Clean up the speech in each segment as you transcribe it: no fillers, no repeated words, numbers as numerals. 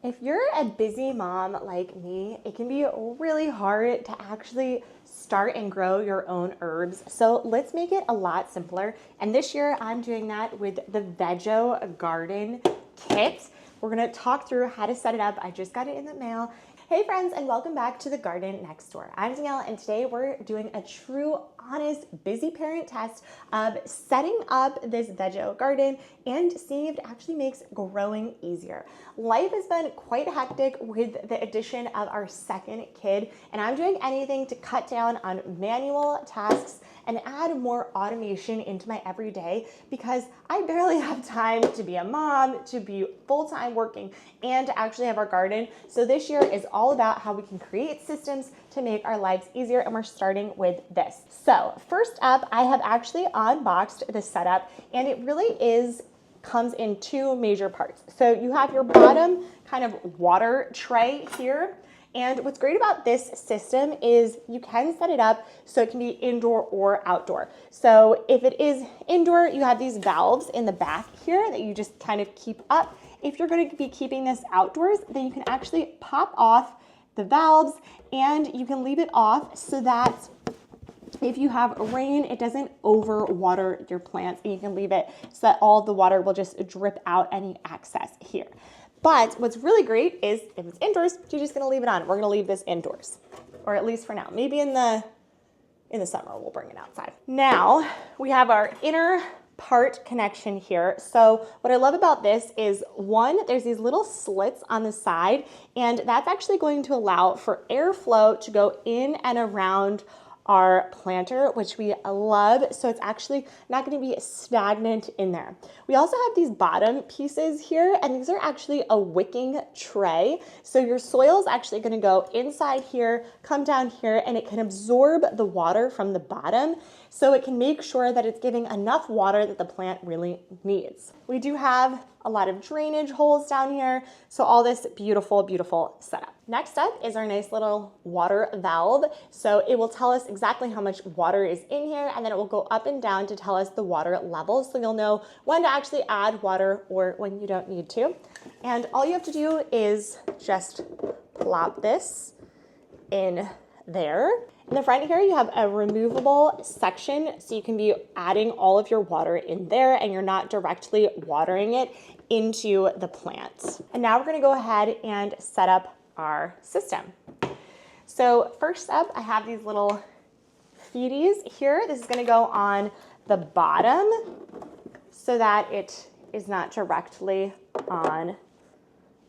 If you're a busy mom like me, it can be really hard to actually start and grow your own herbs. So let's make it a lot simpler. And this year I'm doing that with the Vego garden kit. We're gonna talk through how to set it up. I just got it in the mail. Hey friends, and welcome back to the garden next door. I'm Danielle, and today we're doing a true, honest, busy parent test of setting up this Vego garden and seeing if it actually makes growing easier. Life has been quite hectic with the addition of our second kid, and I'm doing anything to cut down on manual tasks and add more automation into my everyday because I barely have time to be a mom, to be full-time working, and to actually have our garden. So this year is all about how we can create systems to make our lives easier, and we're starting with this. So first up, I have actually unboxed the setup, and it really comes in two major parts. So you have your bottom kind of water tray here. And what's great about this system is you can set it up so it can be indoor or outdoor. So if it is indoor, you have these valves in the back here that you just kind of keep up. If you're going to be keeping this outdoors, then you can actually pop off the valves and you can leave it off so that if you have rain, it doesn't overwater your plants, and you can leave it so that all of the water will just drip out any excess here. But what's really great is if it's indoors, you're just gonna leave it on. We're gonna leave this indoors, or at least for now. Maybe in the summer, we'll bring it outside. Now, we have our inner part connection here. So what I love about this is, one, there's these little slits on the side, and that's actually going to allow for airflow to go in and around our planter, which we love. So it's actually not going to be stagnant in there. We also have these bottom pieces here, and these are actually a wicking tray. So your soil is actually going to go inside here, come down here, and it can absorb the water from the bottom. So it can make sure that it's giving enough water that the plant really needs. We do have a lot of drainage holes down here. So all this beautiful, beautiful setup. Next up is our nice little water valve. So it will tell us exactly how much water is in here, and then it will go up and down to tell us the water level. So you'll know when to actually add water or when you don't need to. And all you have to do is just plop this in there. In the front here, you have a removable section, so you can be adding all of your water in there and you're not directly watering it into the plant. And now we're gonna go ahead and set up our system. So first up, I have these little feeties here. This is gonna go on the bottom so that it is not directly on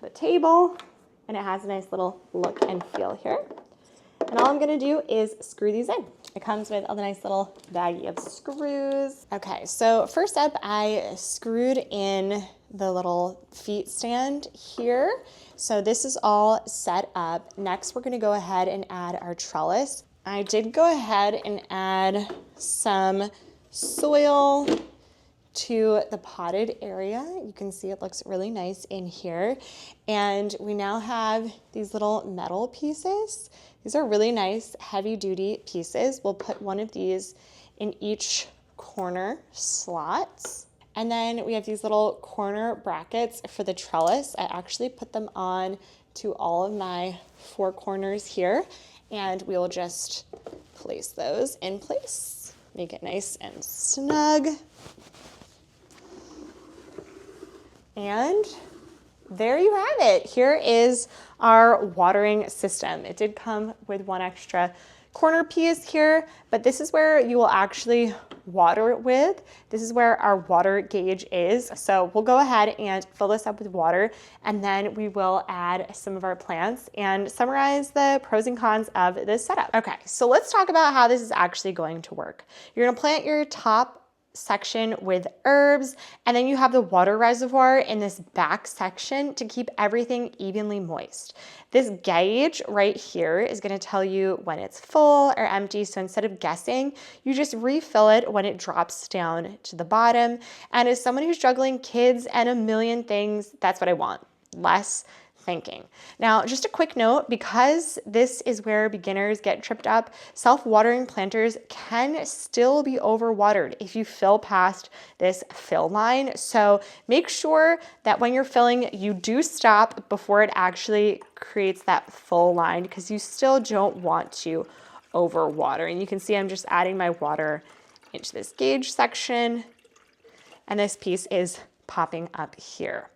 the table, and it has a nice little look and feel here. And all I'm gonna do is screw these in. It comes with a nice little baggie of screws. Okay, so first up, I screwed in the little feet stand here. So this is all set up. Next, we're gonna go ahead and add our trellis. I did go ahead and add some soil to the potted area. You can see it looks really nice in here. And we now have these little metal pieces. These are really nice heavy duty pieces. We'll put one of these in each corner slots. And then we have these little corner brackets for the trellis. I actually put them on to all of my four corners here, and we will just place those in place. Make it nice and snug. And there you have it. Here is our watering system. It did come with one extra corner piece here, but this is where you will actually water it with. This is where our water gauge is. So we'll go ahead and fill this up with water, and then we will add some of our plants and summarize the pros and cons of this setup. Okay, so let's talk about how this is actually going to work. You're gonna plant your top section with herbs, and then you have the water reservoir in this back section to keep everything evenly moist. This gauge right here is going to tell you when it's full or empty, so instead of guessing, you just refill it when it drops down to the bottom. And as someone who's juggling kids and a million things, that's what I want. Less thinking. Now, just a quick note, because this is where beginners get tripped up, self-watering planters can still be overwatered if you fill past this fill line. So make sure that when you're filling, you do stop before it actually creates that full line, because you still don't want to overwater. And you can see I'm just adding my water into this gauge section, and this piece is popping up here.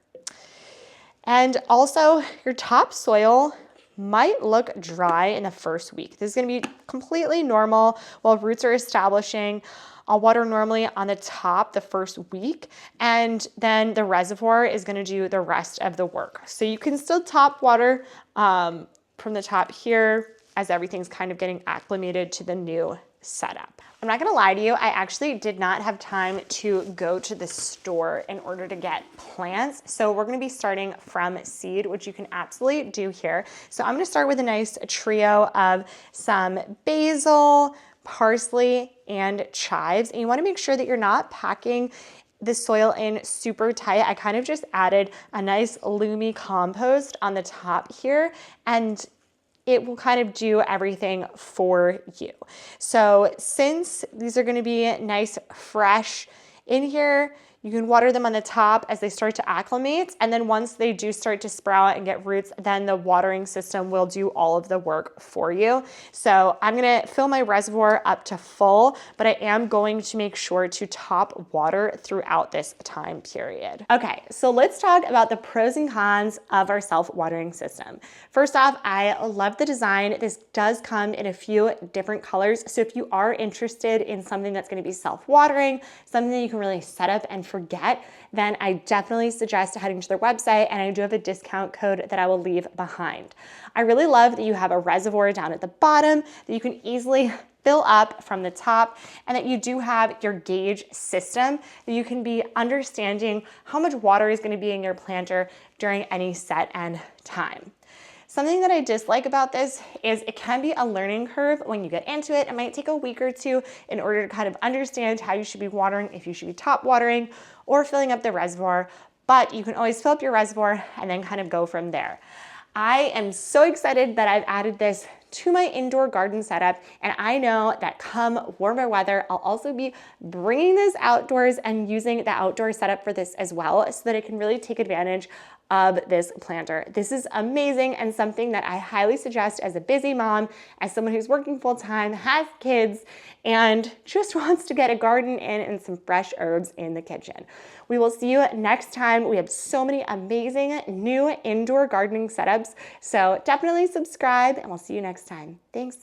And also, your topsoil might look dry in the first week. This is going to be completely normal while roots are establishing. I'll water normally on the top the first week, and then the reservoir is going to do the rest of the work. So you can still top water from the top here as everything's kind of getting acclimated to the new setup. I'm not gonna lie to you, I actually did not have time to go to the store in order to get plants. So we're gonna be starting from seed, which you can absolutely do here. So I'm gonna start with a nice trio of some basil, parsley, and chives. And you wanna make sure that you're not packing the soil in super tight. I kind of just added a nice loomy compost on the top here, and it will kind of do everything for you. So since these are going to be nice, fresh in here, you can water them on the top as they start to acclimate. And then once they do start to sprout and get roots, then the watering system will do all of the work for you. So I'm going to fill my reservoir up to full, but I am going to make sure to top water throughout this time period. Okay, so let's talk about the pros and cons of our self-watering system. First off, I love the design. This does come in a few different colors. So if you are interested in something that's going to be self-watering, something that you can really set up and forget, then I definitely suggest heading to their website, and I do have a discount code that I will leave behind. I really love that you have a reservoir down at the bottom that you can easily fill up from the top, and that you do have your gauge system that you can be understanding how much water is going to be in your planter during any set and time. Something that I dislike about this is it can be a learning curve when you get into it. It might take a week or two in order to kind of understand how you should be watering, if you should be top watering or filling up the reservoir, but you can always fill up your reservoir and then kind of go from there. I am so excited that I've added this to my indoor garden setup, and I know that come warmer weather, I'll also be bringing this outdoors and using the outdoor setup for this as well, so that it can really take advantage of this planter. This is amazing and something that I highly suggest as a busy mom, as someone who's working full-time, has kids, and just wants to get a garden in and some fresh herbs in the kitchen. We will see you next time. We have so many amazing new indoor gardening setups, so definitely subscribe, and we'll see you next time. Thanks.